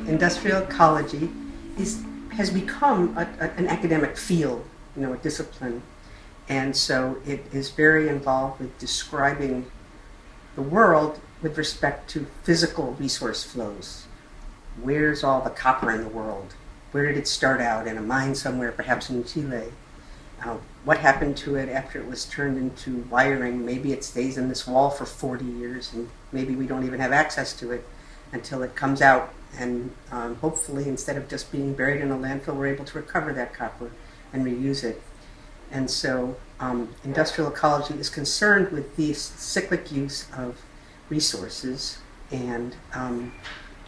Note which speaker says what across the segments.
Speaker 1: industrial ecology has become an academic field, a discipline. And so it is very involved with describing the world with respect to physical resource flows. Where's all the copper in the world? Where did it start out? In a mine somewhere, perhaps in Chile? What happened to it after it was turned into wiring? Maybe it stays in this wall for 40 years, and maybe we don't even have access to it until it comes out. And hopefully, instead of just being buried in a landfill, we're able to recover that copper and reuse it. And so industrial ecology is concerned with the cyclic use of resources, and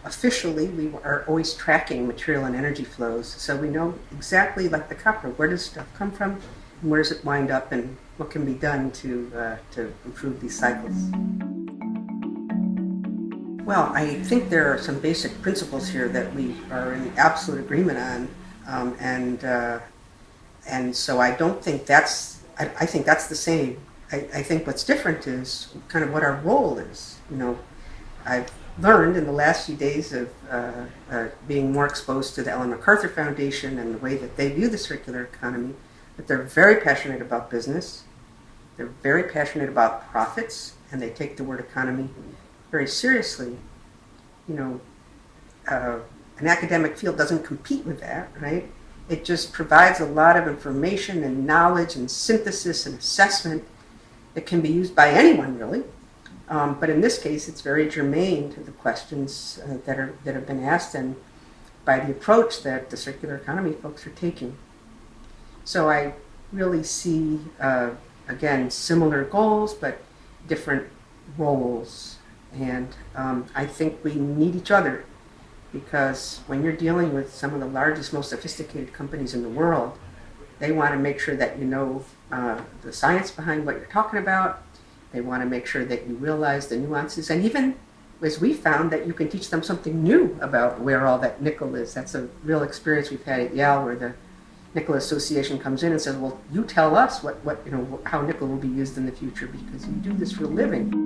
Speaker 1: officially we are always tracking material and energy flows, so we know exactly, like the copper, where does stuff come from and where does it wind up, and what can be done to improve these cycles. Well, I think there are some basic principles here that we are in absolute agreement on, and so I don't think I think that's the same. I think what's different is kind of what our role is. I've learned in the last few days of being more exposed to the Ellen MacArthur Foundation and the way that they view the circular economy, that they're very passionate about business, they're very passionate about profits, and they take the word economy very seriously. An academic field doesn't compete with that, right? It just provides a lot of information and knowledge and synthesis and assessment that can be used by anyone, really. But in this case, it's very germane to the questions that have been asked, and by the approach that the circular economy folks are taking. So I really see, again, similar goals, but different roles. And I think we need each other, because when you're dealing with some of the largest, most sophisticated companies in the world, they want to make sure that you know the science behind what you're talking about. They want to make sure that you realize the nuances, and even, as we found, that you can teach them something new about where all that nickel is. That's a real experience we've had at Yale, where the Nickel Association comes in and says, well, you tell us how nickel will be used in the future, because you do this for a living.